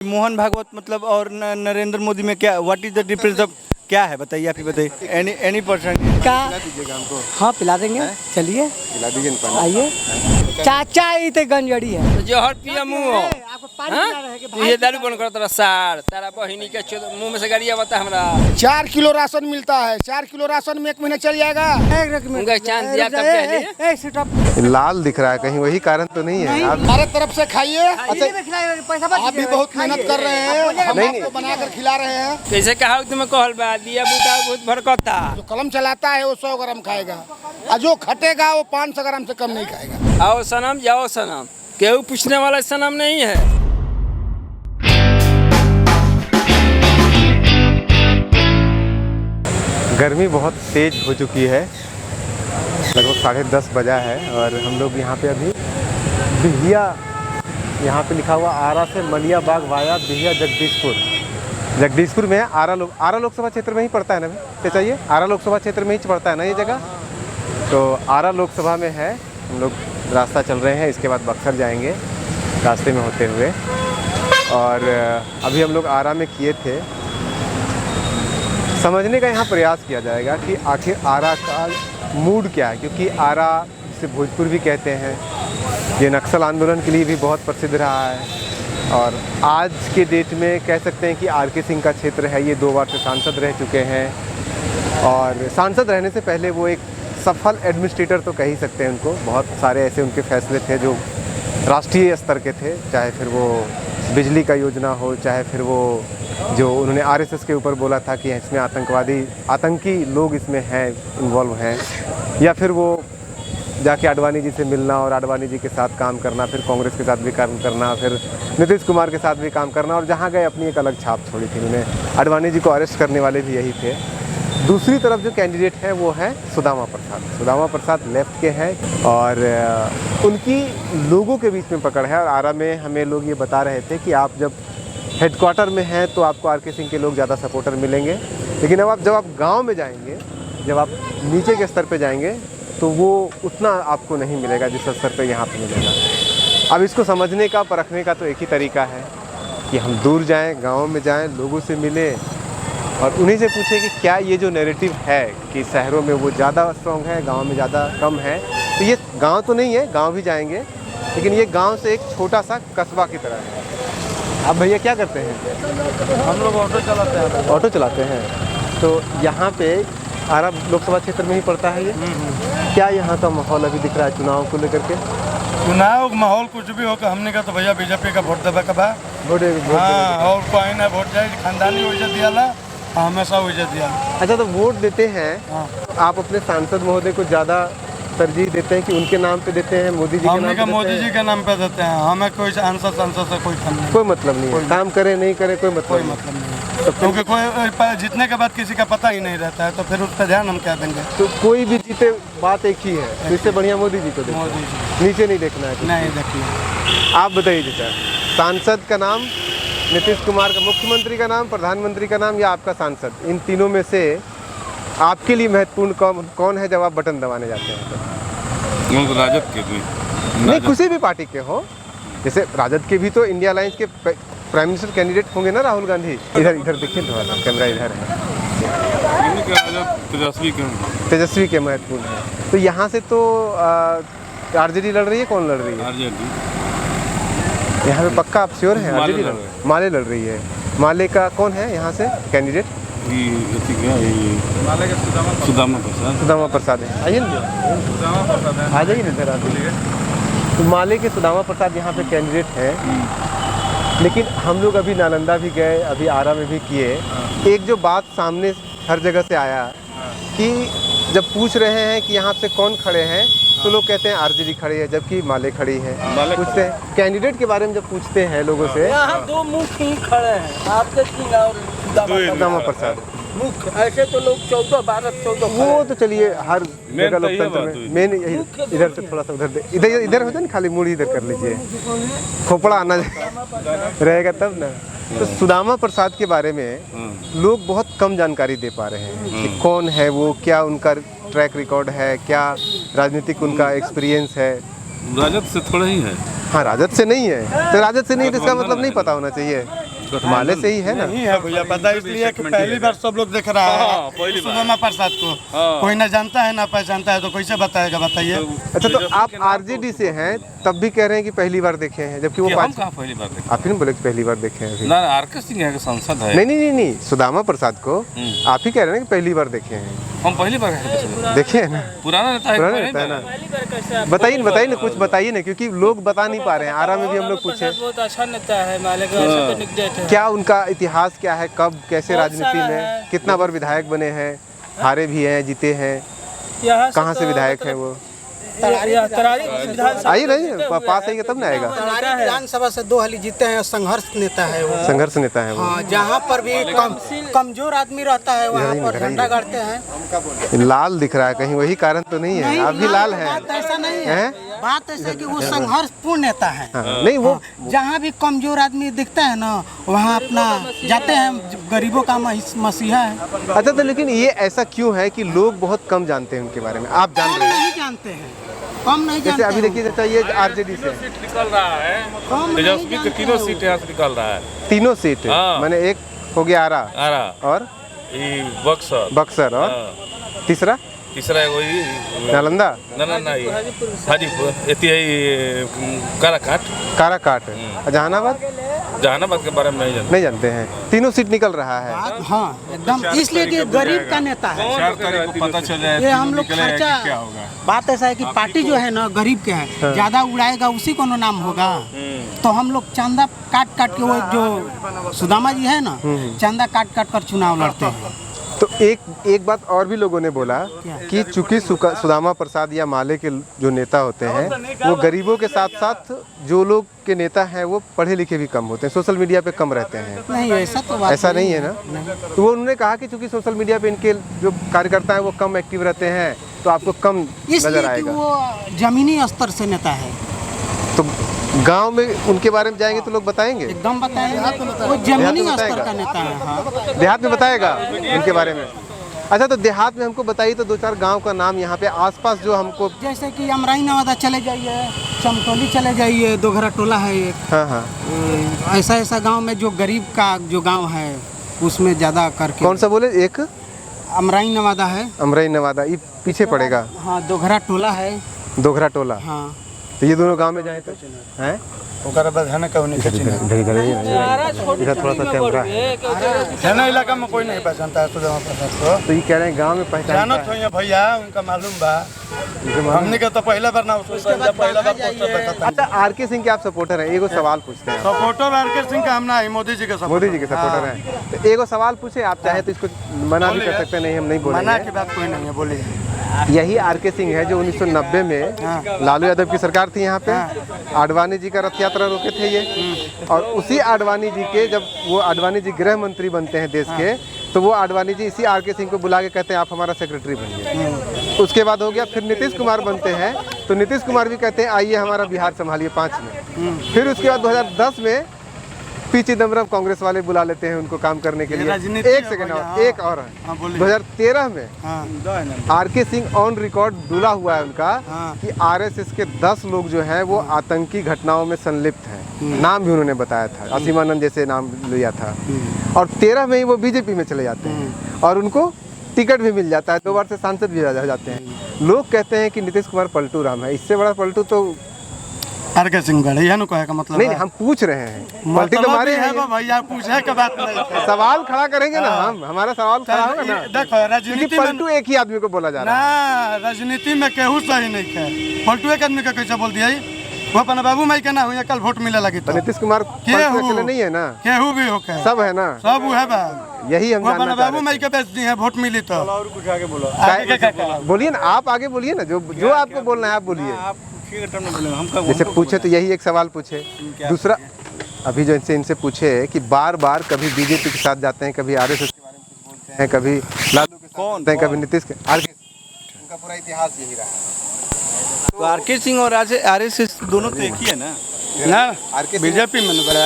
मोहन भागवत मतलब और नरेंद्र मोदी में क्या what is the difference of क्या है बताइए, आप ही बताइए। एनी पर्सन का पिला दीजिएगा हमको, हाँ पिला देंगे, चलिए पिला दीजिए ना पानी। आइए। चाचा ई ते गंजड़ी है जहर पिया मुँह आपको पानी पिला रहे हैं कि तू ये दारू बंद कर तेरा सार तेरा बहिनी के मुंह में से गाड़िया बता हमरा 4 किलो राशन मिलता है। 4 किलो राशन में 1 महीना चल जाएगा। उनका चांद दिया तब क्या सिटअप लाल दिख रहा है, कहीं वही कारण तो नहीं है? आप हमारे तरफ से खाइए। पैसा आप भी बहुत मेहनत कर रहे हैं, हम आपको बनाकर खिला रहे हैं। कैसे कहा तुम्हें कहल बा दिया बूटा बहुत भड़कता जो कलम चलाता है वो 100 ग्राम खाएगा और जो खटेगा वो 500 ग्राम से कम नहीं खाएगा। आओ सनम जाओ सनम, केहू पूछने वाला सनम नहीं है। गर्मी बहुत तेज हो चुकी है, लगभग 10:30 बजा है और हम लोग यहाँ पे अभी बिहिया, यहाँ पे लिखा हुआ आरा से मलियाबाग वाया बिहिया जगदीशपुर में है। आरा लोकसभा क्षेत्र में ही पड़ता है ना? तो चाहिए आरा लोकसभा क्षेत्र में ही पड़ता है ना ये जगह? तो आरा लोकसभा में है। हम लोग रास्ता चल रहे हैं, इसके बाद बक्सर जाएंगे रास्ते में होते हुए। और अभी हम लोग आरा में किए थे, समझने का यहाँ प्रयास किया जाएगा कि आखिर आरा का मूड क्या है, क्योंकि आरा जिसे भोजपुर भी कहते हैं, ये नक्सल आंदोलन के लिए भी बहुत प्रसिद्ध रहा है। और आज के डेट में कह सकते हैं कि आर.के. सिंह का क्षेत्र है। ये 2 बार से सांसद रह चुके हैं और सांसद रहने से पहले वो एक सफल एडमिनिस्ट्रेटर तो कह ही सकते हैं उनको। बहुत सारे ऐसे उनके फैसले थे जो राष्ट्रीय स्तर के थे, चाहे फिर वो बिजली का योजना हो, चाहे फिर वो जो उन्होंने आरएसएस के ऊपर बोला था कि इसमें आतंकी लोग इसमें हैं, इन्वॉल्व हैं, या फिर वो जाके आडवाणी जी से मिलना और आडवाणी जी के साथ काम करना, फिर कांग्रेस के साथ भी काम करना, फिर नीतीश कुमार के साथ भी काम करना, और जहाँ गए अपनी एक अलग छाप छोड़ी थी उन्होंने। आडवाणी जी को अरेस्ट करने वाले भी यही थे। दूसरी तरफ जो कैंडिडेट हैं वो है सुदामा प्रसाद लेफ्ट के हैं और उनकी लोगों के बीच में पकड़ है। और आरा में हमें लोग ये बता रहे थे कि आप जब हेडक्वार्टर में हैं तो आपको आर.के. सिंह के लोग ज़्यादा सपोर्टर मिलेंगे, लेकिन अब जब आप गांव में जाएंगे, जब आप नीचे के स्तर पे जाएंगे तो वो उतना आपको नहीं मिलेगा जिस स्तर पे यहाँ पे मिलेगा। अब इसको समझने का, परखने का तो एक ही तरीका है कि हम दूर जाएं, गाँव में जाएं, लोगों से मिलें और उन्हीं से पूछें कि क्या ये जो नैरेटिव है कि शहरों में वो ज़्यादा स्ट्रॉन्ग है, गाँव में ज़्यादा कम है, तो ये गाँव तो नहीं है, गाँव भी जाएंगे, लेकिन ये गाँव से एक छोटा सा कस्बा की तरह है। अब भैया क्या करते हैं? हम लोग ऑटो चलाते हैं। तो यहाँ पे आरा लोकसभा क्षेत्र में ही पड़ता है ये। क्या यहाँ का माहौल अभी दिख रहा है चुनाव को लेकर के? चुनाव माहौल कुछ भी हो कि हमने कहा तो भैया बीजेपी का वोट देवे के बा। हाँ, और कोई ना वोट जाए खानदानी वजह दिया हमेशा वजह दिया। अच्छा, तो वोट देते हैं, हाँ। आप अपने सांसद महोदय को ज़्यादा तरजीह देते हैं कि उनके नाम पे देते हैं, मोदी जी के नाम पे? मोदी जी के नाम पे देते हैं। हमें कोई सांसद से कोई मतलब नहीं है। काम करे नहीं करे कोई मतलब नहीं, क्योंकि कोई जीतने के बाद किसी का पता ही नहीं रहता है, तो फिर उस पर ध्यान हम क्या देंगे? तो कोई भी जीते बात एक ही है, तो इससे बढ़िया मोदी जी को देखो, मोदी जी नीचे नहीं देखना है। नहीं देखना। आप बताइए जीता, सांसद का नाम, नीतीश कुमार का, मुख्यमंत्री का नाम, प्रधानमंत्री का नाम या आपका सांसद, इन तीनों में से आपके लिए महत्वपूर्ण कौन है जब आप बटन दबाने जाते हैं? तो राजद के भी नहीं, किसी भी पार्टी के हो, जैसे राजद के भी तो इंडिया अलायंस के प्राइम मिनिस्टर कैंडिडेट होंगे ना, राहुल गांधी। इधर देखिए थोड़ा, कैमरा इधर है। तेजस्वी के महत्वपूर्ण है। तो यहाँ से तो आरजेडी लड़ रही है, कौन लड़ रही है? आरजेडी। यहाँ पे पक्का आप श्योर हैं? आरजेडी माले लड़ रही है। माले का कौन है यहाँ से कैंडिडेट? सुदामा प्रसाद है। आइए ना, आ जाइए ना इधर। तो माले के सुदामा प्रसाद यहाँ पे कैंडिडेट है। लेकिन हम लोग अभी नालंदा भी गए, अभी आरा में भी किए। एक जो बात सामने हर जगह से आया कि जब पूछ रहे हैं कि यहाँ से कौन खड़े हैं, तो लोग कहते हैं आरजेडी खड़ी है, जबकि माले खड़ी है। पूछते हैं कैंडिडेट के बारे में, जब पूछते हैं लोगों से, यहाँ 2 मुख्य ही खड़े हैं, आर.के. सिंह और सुदामा प्रसाद मुख्य। ऐसे तो लोग 14 वो तो चलिए हर जगह लोकतंत्र में मेन यही। इधर से थोड़ा सा उधर, इधर हो जाए ना, खाली मुड़ी इधर कर लीजिए, खोपड़ा आना रहेगा तब ना। तो सुदामा प्रसाद के बारे में लोग बहुत कम जानकारी दे पा रहे हैं कि कौन है वो, क्या उनका ट्रैक रिकॉर्ड है, क्या राजनीतिक उनका एक्सपीरियंस है। राजद से थोड़ा ही है। हाँ, राजद से नहीं है, तो राजद से नहीं तो इसका मतलब नहीं पता होना चाहिए। माले से ही है ना। नहीं है भैया, पता इसलिए कि पहली बार सब लोग देख रहा है सुदामा प्रसाद को। कोई ना जानता है ना पहचानता है तो कैसे बताएगा, बताइए। अच्छा, तो आप आरजेडी से हैं तब भी कह रहे हैं कि पहली बार देखे हैं, जबकि वो हम कहाँ पहली बार देखे? आप ही ने बोले कि पहली बार देखे हैं अभी। ना आर.के. सिंह यहाँ के सांसद है। नहीं, सुदामा प्रसाद को आप ही कह रहे हैं कि पहली बार देखे हैं। हम पहली बार देखे। देखे हैं ना, पुराना नेता है। पुराना नेता है ना। बताइए ना, कुछ बताइए ना, क्योंकि लोग बता नहीं पा रहे हैं। आरा में भी हम लोग पूछे, बहुत अच्छा नेता है, माले का ऐसा तो निकडेट है। क्या उनका इतिहास क्या है, कब कैसे राजनीति में कितना बार विधायक बने हैं, हारे भी हैं, जीते हैं, कहाँ से विधायक हैं वो? आइए नहीं, पास आइए तब ना आएगा। विधानसभा से 2 हाली जीते हैं, संघर्ष नेता है वो। संघर्ष नेता है वो। हाँ, जहाँ पर भी कमजोर आदमी रहता है वहाँ पर झंडा गाड़ते हैं। लाल दिख रहा है कहीं, वही कारण तो नहीं है? आप भी लाल हैं? बात ऐसा नहीं है, बात ऐसा है कि वो संघर्षपूर्ण नेता है। नहीं, वो जहाँ भी कमजोर आदमी दिखता है ना वहाँ अपना जाते हैं, गरीबों का मसीहा है। अच्छा, तो लेकिन ये ऐसा क्यों है कि लोग बहुत कम जानते हैं उनके बारे में? आप जान रहे हैं? नहीं जानते हैं, कम नहीं जानते। जैसे अभी देखिए चाचा, ये आरजेडी से निकल रहा है, तेजस्वी के 3 सीट यहाँ से निकल रहा है। 3 सीट, मैंने एक हो गया आरा और बक्सर और तीसरा वही नालंदा, ना हाजीपुर, काराकाट, जहानाबाद के बारे में नहीं जानते हैं। 3 सीट निकल रहा है। हाँ एकदम, इसलिए कि गरीब का नेता है। पता चल जाए ये हम लोग खर्चा, बात ऐसा है कि पार्टी जो है ना गरीब के है, ज्यादा उड़ाएगा उसी को नाम होगा। तो हम लोग चंदा काट के, वो जो सुदामा जी है ना, चंदा काट कर चुनाव लड़ते हैं। तो एक बात और भी लोगों ने बोला कि चूंकि सुदामा प्रसाद या माले के जो नेता होते हैं वो गरीबों के साथ साथ जो लोग के नेता हैं वो पढ़े लिखे भी कम होते हैं, सोशल मीडिया पे कम रहते हैं। नहीं, ऐसा तो बात ऐसा नहीं है ना। तो वो उन्होंने कहा कि चूंकि सोशल मीडिया पे इनके जो कार्यकर्ता हैं वो कम एक्टिव रहते हैं तो आपको कम नजर आएगा। वो जमीनी स्तर से नेता है। तो गांव में उनके बारे में जाएंगे तो लोग बताएंगे, एकदम बताएंगे, वो जमीनी स्तर का नेता है। हाँ, देहात में बताएगा इनके बारे में। अच्छा, तो देहात में हमको बताइए तो 2-4 गांव का नाम यहाँ पे आसपास जो हमको। जैसे कि अमराई नवादा चले जाइए, चमटोली चले जाइए, दोघरा टोला है एक। हाँ। ऐसा गांव में जो गरीब का जो गांव है उसमें ज्यादा करके। कौन सा बोले? एक अमराई नवादा है। अमराई नवादा, ये पीछे पड़ेगा। हाँ, दोघरा टोला है। दोघरा टोला, हाँ। तो ये दोनों गांव में जाए तो हैं? ओकरा बाद है ना कौन इधर थोड़ा सा कैमरा है ना, इलाका में कोई नहीं पहचानता है सुदामा प्रसाद को। तो ये कह रहे हैं गांव में पहचान जानत हो भैया, उनका मालूम बा। हमने का तो पहला बार ना उसको पहला बार पोस्टर देखा था। अच्छा, आर.के. सिंह के आप सपोर्टर हैं, एगो सवाल पूछते हैं। Supporter R K. सिंह का हम ना, मोदी जी के सपोर्टर हैं। तो एगो सवाल पूछे, आप चाहे तो इसको मना भी कर सकते हैं, नहीं हम नहीं बोलेंगे। मना की बात कोई नहीं है, बोलिए। यही आर.के. सिंह है जो 1990 में लालू यादव की सरकार थी यहाँ पे, आडवाणी जी का रथ यात्रा रोके थे ये, और उसी आडवाणी जी के जब वो आडवाणी जी गृह मंत्री बनते हैं देश के, तो वो आडवाणी जी इसी आर.के. सिंह को बुला के कहते हैं आप हमारा सेक्रेटरी बनिए। उसके बाद हो गया, फिर नीतीश कुमार बनते हैं तो नीतीश कुमार भी कहते हैं आइए हमारा बिहार संभालिए 5 में। फिर उसके बाद 2010 में पी चिदम्बरम कांग्रेस वाले बुला लेते हैं उनको काम करने के लिए। एक सेकंड और, एक और है। 2013 में आर.के. सिंह ऑन रिकॉर्ड डुला हुआ है उनका कि आरएसएस के 10 लोग जो हैं वो आतंकी घटनाओं में संलिप्त हैं। नाम भी उन्होंने बताया था, असीमानंद जैसे नाम लिया था। और 13 में ही वो बीजेपी में चले जाते हैं और उनको टिकट भी मिल जाता है, 2 बार से सांसद भी हो जाते हैं। लोग कहते हैं कि नीतीश कुमार पलटू राम है, इससे बड़ा पलटू तो आर.के. सिंह बड़े, यह कहे का मतलब नहीं, हम पूछ रहे हैं। पलटी तो हमारे है भैया, पूछे के बात नहीं। सवाल खड़ा करेंगे ना, हम हमारा सवाल खड़ा होगा ना। देखो, राजनीति में पलटू एक ही आदमी को बोला जा रहा है ना, राजनीति में केहू सही नहीं है। पलटू एक आदमी का कैसे बोल दिया? वो अपने बाबू माई के ना हुई, कल वोट मिले लगी तो नीतीश कुमार अकेले नहीं है ना, केहू भी होके सब है ना, सब है बा। यही हम अपने बाबू माई के बेच दी है, वोट मिली तो। और कुछ आगे बोलो, बोलिए ना, आप आगे बोलिए ना, जो आपको बोलना है आप बोलिए। जैसे पूछे तो यही एक सवाल पूछे। दूसरा, अभी जो इनसे पूछे कि बार बार कभी बीजेपी के साथ जाते हैं, कभी आरएसएस के बारे में कुछ बोलते हैं, कभी लालू के साथ बोलते हैं, कभी नीतीश के। आर.के. उनका पूरा इतिहास यही रहा है। तो आर.के. सिंह और आरएसएस दोनों तो एक ही है ना। बीजेपी में बड़ा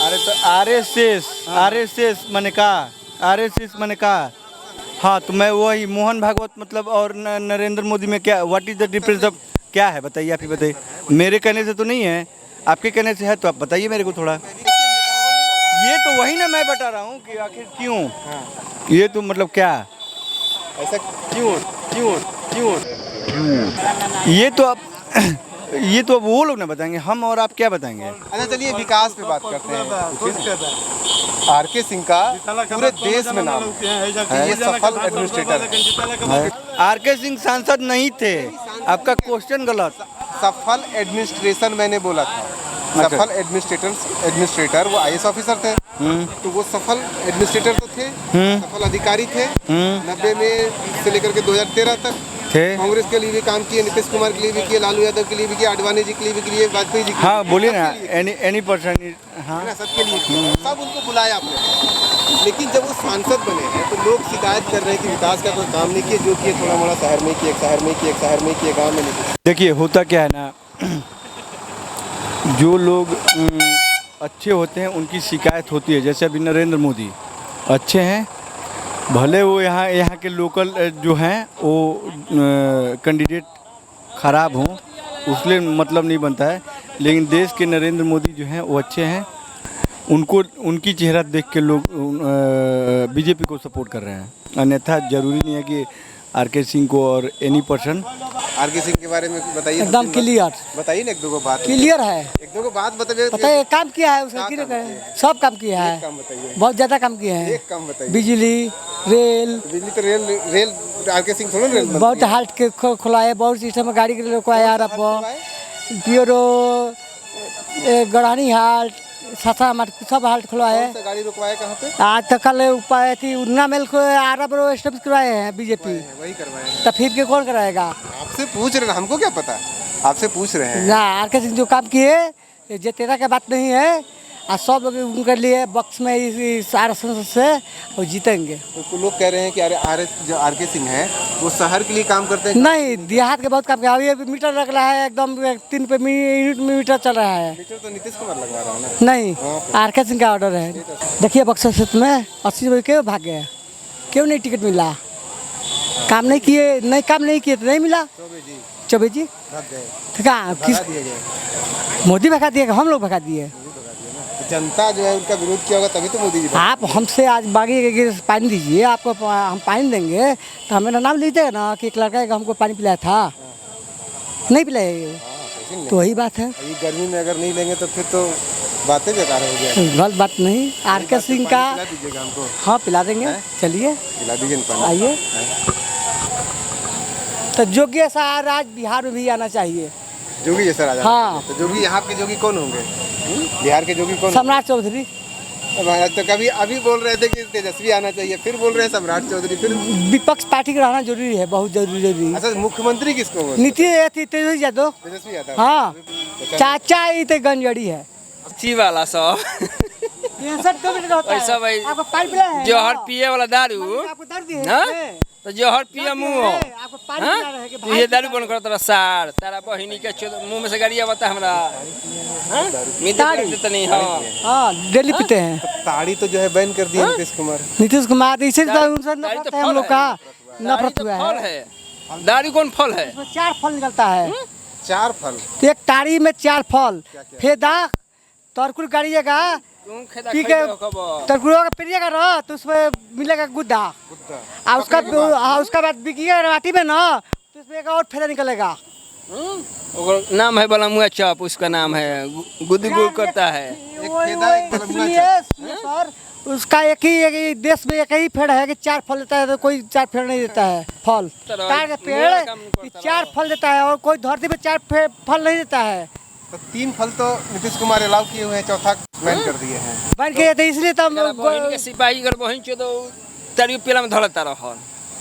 अरे तो आरएसएस मैंने कहा हाँ, तो मैं वही मोहन भागवत मतलब और नरेंद्र मोदी में क्या, what is the difference of, क्या है बताइए, आप ही बताइए। मेरे कहने से तो नहीं है, आपके कहने से है, तो आप बताइए मेरे को थोड़ा। ये तो तो वही ना मैं बता रहा हूँ कि आखिर क्यों ये तो मतलब क्या ऐसा क्यों क्यों क्यों ये तो अब वो लोग ना बताएंगे, हम और आप क्या बताएंगे। अच्छा चलिए विकास पे बात करते हैं। आर.के. सिंह का पूरे देश में नाम है, ये सफल एडमिनिस्ट्रेटर है। आर.के. सिंह सांसद नहीं थे, आपका क्वेश्चन गलत। सफल एडमिनिस्ट्रेशन मैंने बोला था, सफल एडमिनिस्ट्रेटर वो आईएएस ऑफिसर थे, तो वो सफल एडमिनिस्ट्रेटर तो थे, सफल अधिकारी थे। 90 में से लेकर के 2013 तक थे, कांग्रेस के लिए भी काम किए, नीतीश कुमार के लिए भी किए, लालू यादव के लिए भी किए, आडवाणी जी के लिए भी किए, वाजपेयी जी के लिए। हाँ बोलिए ना, एनी पर्सन। हाँ सबके लिए किए, सब उनको बुलाया आपने। लेकिन जब वो सांसद बने हैं तो लोग शिकायत कर रहे हैं कि विकास का कोई काम नहीं किए, जो किए थोड़ा मोड़ा शहर में किए, शहर में किए, शहर में किए, गाँव में नहीं किए। देखिए होता क्या है ना, जो लोग अच्छे होते हैं उनकी शिकायत होती है। जैसे अभी नरेंद्र मोदी अच्छे हैं, भले वो यहाँ के लोकल जो हैं वो कैंडिडेट ख़राब हों, उसलिए मतलब नहीं बनता है। लेकिन देश के नरेंद्र मोदी जो हैं वो अच्छे हैं, उनको उनकी चेहरा देख के लोग बीजेपी को सपोर्ट कर रहे हैं। अन्यथा ज़रूरी नहीं है कि आर.के. सिंह को और एनी पर्सन। आर.के. सिंह के बारे में बताइए, एकदम क्लियर, बताइए ना एक दो बात। क्लियर है, एक दो बात बताइए। बताइए काम किया है उसका, सब काम किया है, काम बताइए, बहुत ज़्यादा काम किए हैं। एक काम बताइए। बिजली, रेल, बिजली तो रेल आर.के. सिंह थोड़ा रेल बहुत हाल्ट के खुलाए, बहुत सिस्टम में गाड़ी के लोग आया प्योरो गढ़ानी हाल्ट, सासा मार्ट सब हाल्ट खुलवाए। गाड़ी रुकवाए कहाँ पे? आज तक कल ऊपर थी उन्ना मेल को आरा बरो स्टॉप करवाए हैं बीजेपी, वही करवाए। तो फिर के कौन कराएगा? आपसे पूछ रहे हैं, हमको क्या पता, आपसे पूछ रहे हैं ना आर.के. सिंह जो काम किए जे तेरा का बात नहीं है, और सब उनके लिए बक्स में इस आरक्षण से वो जीतेंगे। तो लोग कह रहे हैं कि अरे जो आर.के. सिंह हैं वो शहर के लिए काम करते हैं। नहीं, देहात के बहुत काम किया। अभी मीटर लग रहा है एकदम 3 पे यूनिट में मीटर चल रहा है। मीटर तो नीतीश कुमार लगवा रहा है ना? नहीं, आर.के. सिंह का ऑर्डर है। देखिए बक्सर क्षेत्र में 80 रुपये क्यों भाग गए, क्यों नहीं टिकट मिला? काम नहीं किए, नहीं काम नहीं किए तो नहीं मिला। चौबे जी किस मोदी भगा दिए, हम लोग भगा दिए। जनता जो है उनका विरोध किया होगा तभी तो मोदी जी। आप हमसे आज बागी पानी दीजिए, आपको हम पानी देंगे, तो हमें नाम लीजिएगा ना कि एक लड़का हमको पानी पिलाया था, नहीं पिलाए, तो वही बात है। ये गर्मी में अगर नहीं लेंगे तो फिर तो बातें बेकार हो जाएगी। गलत बात नहीं। आर.के. सिंह का दीजिएगा हमको। हाँ पिला देंगे, चलिए पिला दीजिए, आइए। तो योगी सा राज बिहार में भी आना चाहिए। जोगी जैसा राजा? हाँ। तो जोगी यहाँ के जोगी कौन होंगे? बिहार के जोगी कौन? सम्राट चौधरी। तो कभी अभी बोल रहे थे कि तेजस्वी आना चाहिए, फिर बोल रहे हैं सम्राट चौधरी, फिर विपक्ष पार्टी का रहना जरूरी है, बहुत जरूरी। अच्छा मुख्यमंत्री किसको बोलते? नीतीश तेजस्वी यादव। तेजस्वी यादव। हाँ, चाचा ही तो गंजड़ी है ची वाला सब ऐसा भाई, जहर पिए वाला दारू हाँ? तो जहर पिए मुँह ये दारू बन करता सार तारा बहिनी के मुँह में से गाड़िया बता हमरा नहीं। हाँ डेली पीते हैं। ताड़ी तो जो है बैन कर दिया नीतीश कुमार। नीतीश कुमार इसे नफरत है हम लोग का, नफरत हुआ है। दारू कौन फल है? 4 फल निकलता है। 4 फल? एक ताड़ी में 4 फल, फेदा तरकुल गाड़िएगा, पी के तरकुलों का पीजिएगा ना तो उसमें मिलेगा गुद्दा, और उसका बाद बिकिएगा राटी में ना तो उसमें एक और फेदा निकलेगा। नाम है बलमुआ चौप, उसका नाम है गुद गुड़ करता है। सर उसका एक ही देश में एक ही पेड़ है कि 4 फल देता है, तो कोई 4 पेड़ नहीं देता है। फल ताड़ का पेड़ 4 फल देता है और कोई धरती पे 4 फल नहीं देता है। तो 3 फल तो नीतीश कुमार अलाउ किए हुए हैं, चौथा बैन कर दिए हैं। बैन किए थे इसलिए तो सिपाही अगर बहन चो तो तारी पिला में धरता रह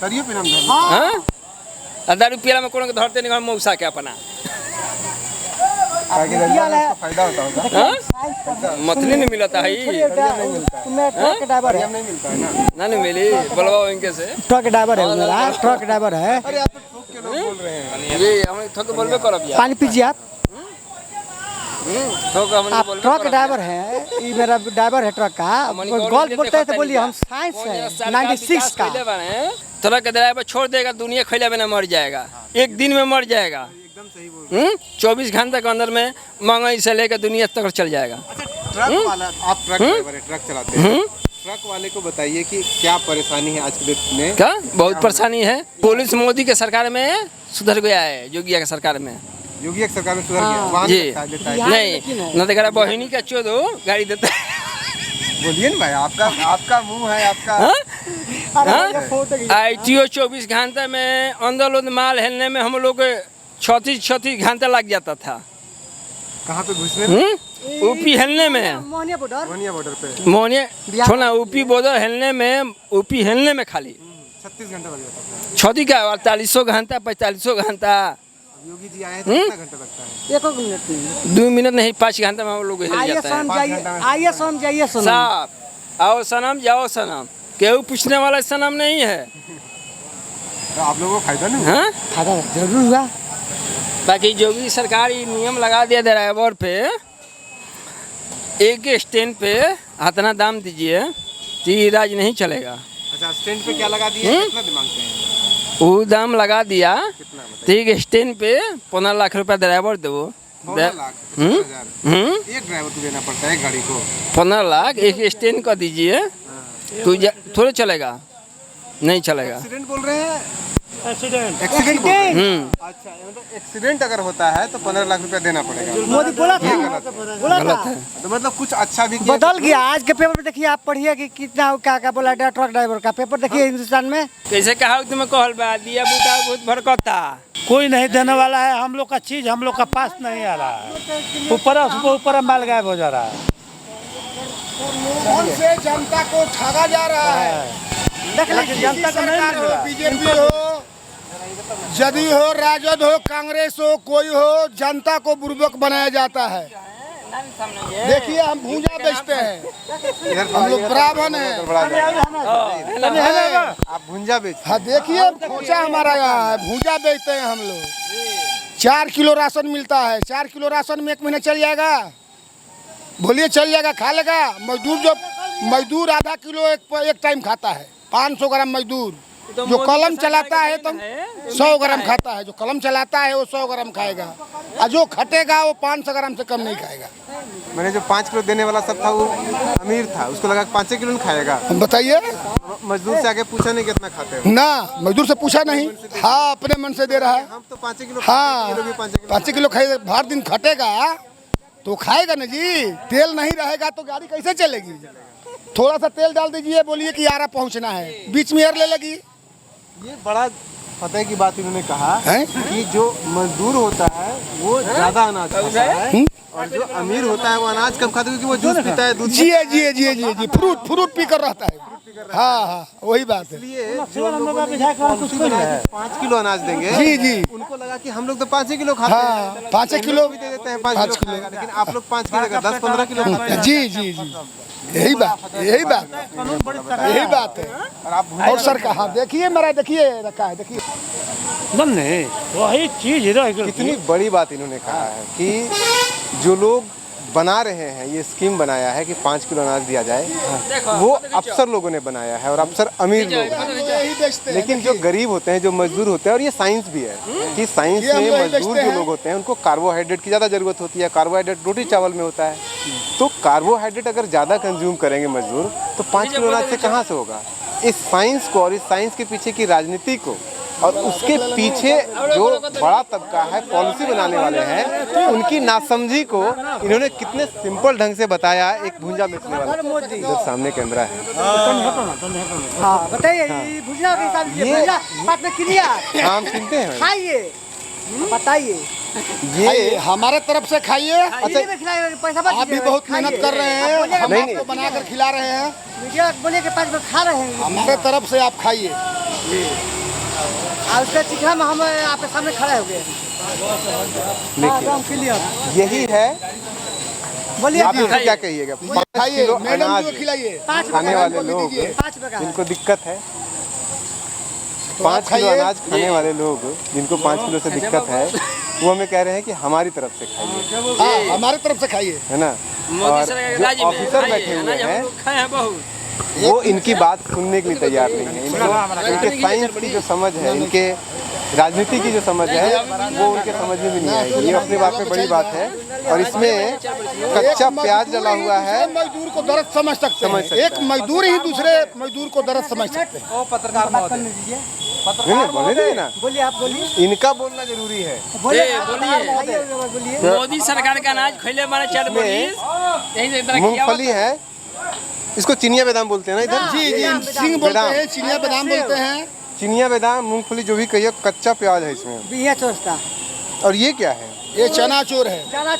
तरियो पिला में हाँ, दारू पिला में कौन के धरते नहीं मौसा के अपना फायदा होता होगा। मथली नहीं मिलता है ड्राइवर है, ना नहीं मिली बोलवा इनके से। ट्रक ड्राइवर है मेरा, ट्रक ड्राइवर है। अरे आप तो ठोक के लोग बोल रहे हैं। ये हम थोक बोलबे करब यार। पानी पीजिए आप। आप ट्रक ड्राइवर है, ये मेरा ड्राइवर है ट्रक का। गलत बोलते हैं तो बोलिए, हम साइंस है 96 का। ट्रक का ड्राइवर छोड़ देगा दुनिया खैला बिना मर जाएगा, एक दिन में मर जाएगा। 24 घंटे के अंदर में महंगाई से लेकर दुनिया तक चल जाएगा। ट्रक वाला, आप ट्रक ड्राइवर है, ट्रक चलाते हैं, ट्रक वाले को बताइए कि क्या परेशानी है आज के डेट में? क्या बहुत परेशानी है। पुलिस मोदी के सरकार में सुधर गया है, योगी की सरकार में। योगी की सरकार में सुधर गया, वाहन जी देता है। नहीं न तो बहिनी का चोदो गाड़ी देता है। बोलिए ना भाई, आपका मुंह है आपका। ITO 24 घंटे में अंदर माल हेलने में हम लोग 36 घंटे लग जाता था। कहाँ पे घुसने में? ऊपी हेलने में, मोहनिया बॉर्डर पे, मोहनिया छोड़ा ऊपी बॉर्डर हेलने में, ऊपी हेलने में खाली 36 घंटा लग जाता था। 36 का 4800 घंटा 4500 घंटा। योगी जी आए तो कितना घंटा लगता है? 1 मिनट नहीं, 2 मिनट नहीं 5 घंटे में हम लोग हिल जाता है। आइए समझाइए साहब आओ सनम जाओ सनम, केहू पूछने वाला सनम नहीं है। तो आप लोगों को फायदा नहीं हुआ? हाँ फायदा जरूर हुआ। बाकी योगी सरकार ये नियम लगा दिया ड्राइवर पे, एक स्टैंड पे इतना दाम दीजिए तो ये राज नहीं चलेगा। अच्छा, स्टैंड पे क्या लगा दिया? कितना मांगते हैं? वो दाम लगा दिया कितना बताइए? तो एक स्टैंड पे 15 लाख रुपया ड्राइवर दो। 15 लाख, 15,000 एक ड्राइवर को देना पड़ता है गाड़ी को। 15 लाख एक स्टैंड का दीजिए तो थोड़े चलेगा, नहीं चलेगा। एक्सीडेंट बोल रहे हैं? एक्सीडेंट बोल रहे हैं? अच्छा, मतलब एक्सीडेंट अगर होता है तो 15 लाख रुपया देना पड़ेगा। मोदी बोला था, गलत है। तो मतलब कुछ अच्छा भी किया? बदल गया। आज के पेपर में देखिए, आप पढ़िए कि कितना क्या बोला ट्रक ड्राइवर का पेपर देखिए हिंदुस्तान में। कैसे कहा तुम्हें कहल बा दिया बूटा बहुत भड़कता, कोई नहीं देने वाला है। हम लोग का चीज हम लोग का पास नहीं आ रहा है, ऊपर माल गायब हो जा रहा है। कौन से जनता को ठगा जा रहा है? जनता का नहीं मिल रहा। बीजेपी हो, जदयू हो, राजद हो, कांग्रेस हो, कोई हो, जनता को बुर्बक बनाया जाता है। देखिए हम भूजा बेचते हैं, हम लोग ब्राह्मण हैं। आप भुंजा बेचते हैं? हाँ देखिए खोचा हमारा यहाँ है, भूजा बेचते हैं हम लोग। 4 किलो राशन मिलता है, 4 किलो राशन में 1 महीना चल जाएगा? बोलिए चल जाएगा? खा लेगा? मजदूर आधा किलो एक टाइम खाता है। 500 ग्राम मजदूर जो कलम चलाता है तो 100 ग्राम खाता है, जो कलम चलाता है वो 100 ग्राम खाएगा, और जो खटेगा वो 500 ग्राम से कम नहीं खाएगा। मैंने जो 5 किलो देने वाला सब था वो अमीर था, उसको लगा 5 किलो नहीं खाएगा। बताइए, मजदूर से आगे पूछा नहीं कितना खाते हो? ना मजदूर से पूछा नहीं। हाँ अपने मन से दे रहा है। हम तो 5 किलो, हाँ 5 किलो खाएगा। हर दिन खटेगा तो खाएगा ना जी। तेल नहीं रहेगा तो गाड़ी कैसे चलेगी? थोड़ा सा तेल डाल दीजिए, बोलिए कि आरा पहुंचना है, बीच में एयर ले लगी। ये बड़ा फतेह की बात इन्होंने कहा है कि जो मजदूर होता है वो ज्यादा अनाज खाता है और जो अमीर होता है वो अनाज कम खाता है क्योंकि वो जूस पीता है, दूध। जी फ्रूट पी कर रहता है। हाँ वही बात है। इसलिए जो लोगों ने पॉलिसी बनाई कि 5 किलो अनाज देंगे, जी उनको लगा कि हम लोग तो 5 किलो खाते हैं, 5 किलो भी दे देते हैं, 5 किलो खाएगा, लेकिन आप लोग 5 किलो का 10-15 किलो खाते हैं। जी यही बात है। और सर कहा देखिए मेरा, देखिए रखा है, देखिए नहीं वही चीज कितनी बड़ी बात इन्होंने कहा है कि जो लोग बना रहे हैं, ये स्कीम बनाया है कि 5 किलो अनाज दिया जाए, वो अफसर लोगों ने बनाया है और अफसर अमीर लोग हैं। लेकिन जो गरीब होते हैं, जो मजदूर होते हैं, और ये साइंस भी है कि साइंस में मजदूर जो लोग होते हैं उनको कार्बोहाइड्रेट की ज़्यादा ज़रूरत होती है। कार्बोहाइड्रेट रोटी चावल में होता है, तो कार्बोहाइड्रेट अगर ज़्यादा कंज्यूम करेंगे मजदूर तो 5 किलो अनाज से कहाँ से होगा? इस साइंस को और इस साइंस के पीछे की राजनीति को और उसके पीछे जो बड़ा तबका है, पॉलिसी बनाने वाले हैं, उनकी नासमझी को इन्होंने कितने सिंपल ढंग से बताया। एक भुंजा बेचने वाला इधर सामने कैमरा है। हाँ बताइए, भुजिया के हिसाब से भुजिया बात में क्लियर। हम सुनते हैं, खाइए, बताइए। ये हमारे तरफ से खाइए। अच्छा पैसा आप भी बहुत मेहनत कर रहे हैं, हम आपको बनाकर खिला रहे हैं। मीडिया बोले के 5 रुपये खा रहे हैं, हमारे तरफ से आप खाइए। और उसका चिकना में हम आपके सामने खड़े हो गए। यही है। बोलिए आप इसे क्या कहिएगा? 5 किलो अनाज खाने वाले लोग जिनको दिक्कत है, 5 किलो अनाज खाने वाले लोग जिनको 5 किलो से दिक्कत है, वो हमें कह रहे हैं कि हमारी तरफ से खाइए। हाँ हमारी तरफ से खाइए, है ना। और जो ऑफिसर बैठे हुए हैं वो इनकी बात सुनने के लिए तैयार नहीं है। इनके साइंस की जो समझ है, इनके राजनीति की जो समझ है वो उनके समझ में भी नहीं आएगी। ये अपनी बात में बड़ी बात है। और इसमें कच्चा प्याज डला हुआ है। मजदूर को दर्द समझ सकते हैं। एक मजदूर ही दूसरे मजदूर को दर्द समझ सकते हैं। नहीं बोलने दीजिए ना, बोलिए, आप बोलिए। इनका बोलना जरूरी है। बोलिए मोदी सरकार का अनाज खैले माने 4 मूंगफली है, इसको चिनिया बादाम बोलते हैं ना इधर। जी जी, सिंह बोलते हैं, चिनिया बादाम बोलते हैं। चिनिया बादाम, मूंगफली जो भी कहिए, कच्चा प्याज है इसमें। और ये क्या है? ये चना चूर है। चना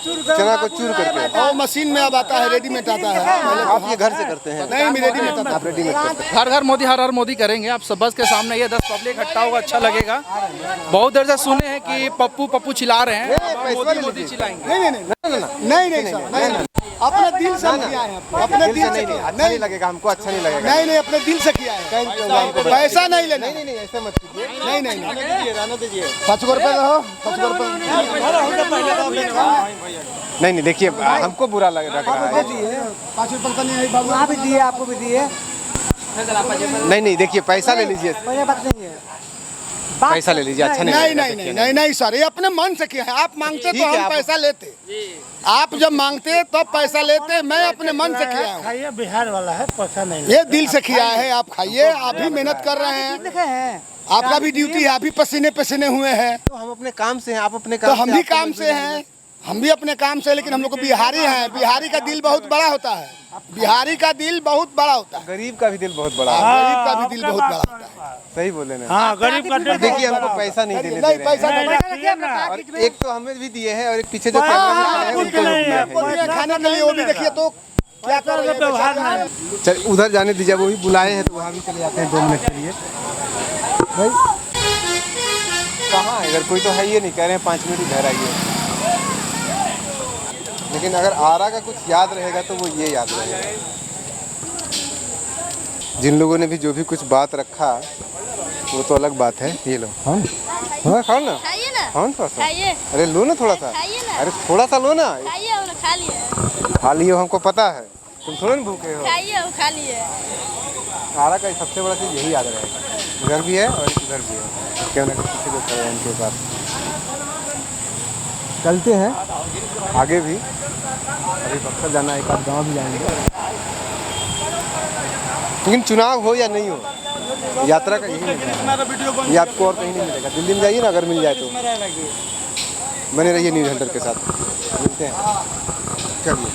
को चूर करके और मशीन में अब आता है, रेडीमेड आता है। पहले आप ये घर से करते हैं? नहीं, रेडीमेड आता है। आप रेडीमेड करते हैं? हर हर मोदी करेंगे। आप सब बस के सामने ये 10 पब्लिक इकट्ठा होगा, अच्छा लगेगा। बहुत देर से सुने हैं कि पप्पू चिल्ला रहे हैं, मोदी चिल्लाएंगे। नहीं, अपने दिल से किया है। अपने दिल से अच्छा नहीं लगेगा हमको, अच्छा नहीं लगेगा। नहीं, अपने दिल से किया है। पैसा नहीं लेना। नहीं ऐसे मत कीजिए। नहीं, 5 रुपए रहो, 5 रुपए। नहीं देखिए, हमको बुरा लग रहा है। 5 रुपए का नहीं है बाबू। आप भी दिए, आपको भी दिए। नहीं देखिए, पैसा ले लीजिए, बात नहीं है। पैसा ले लीजिए। अच्छा नहीं सर, ये अपने मन से किया है। आप मांगते तो हम पैसा लेते। आप जब मांगते तब पैसा लेते। मैं अपने मन से किया हूँ। खाइए, बिहार वाला है, पैसा नहीं। ये दिल से किया है। आप खाइए, आप भी मेहनत कर रहे हैं। आपका भी ड्यूटी है, आप भी पसीने हुए हैं। तो हम अपने काम से हैं, आप अपने तो काम हम भी काम से हैं। हम भी अपने काम से, लेकिन हम लोग को बिहारी हैं। बिहारी का दिल बहुत बड़ा होता है। बिहारी का दिल बहुत बड़ा होता है। गरीब का भी दिल बहुत बड़ा है। गरीब का भी दिल बहुत बड़ा होता है। सही बोले ना। हाँ, गरीब का दिल। देखिए, हमको पैसा नहीं देने दे रहे हैं। पैसा और एक तो हमें भी दिए हैं, और एक पीछे जो कैमरा में खड़े हैं उनको भी दिए हैं। खाने के लिए वो भी देखिए तो क्या कर व्यवहार नहीं। चल उधर जाने दीजिए, वो भी बुलाए हैं तो वहाँ भी चले जाते हैं 2 मिनट के लिए। भाई कहाँ, इधर कोई तो है ही नहीं, कह रहे हैं 5 मिनट इधर आइए। लेकिन अगर आरा का कुछ याद रहेगा तो वो ये याद रहेगा। जिन लोगों ने भी जो भी कुछ बात रखा वो तो अलग बात है। ये लो, हाँ खाओ ना, खाइए ना, हाँ थोड़ा सा। खाइए, अरे लो ना थोड़ा सा, खाइए ना, अरे थोड़ा सा लो ना। खाइए और खा लिए, खा लिए हो, हमको पता है, तुम थोड़े ना भूखे हो। खाइए और खा लिए। आरा का सबसे बड़ा चीज़ यही याद रहेगा। इधर भी है और इधर भी है, क्यों ना किसी को खड़े हैं इनके पास। चलते हैं आगे भी, अभी बक्सर जाना, एक आध गाँव भी जाएंगे। लेकिन चुनाव हो या नहीं हो, यात्रा का यही मिलेगा। ये आपको और कहीं नहीं मिलेगा। दिल्ली में जाइए ना, अगर मिल जाए तो। बने रहिए न्यूज़ हंटर के साथ, मिलते हैं। चलिए।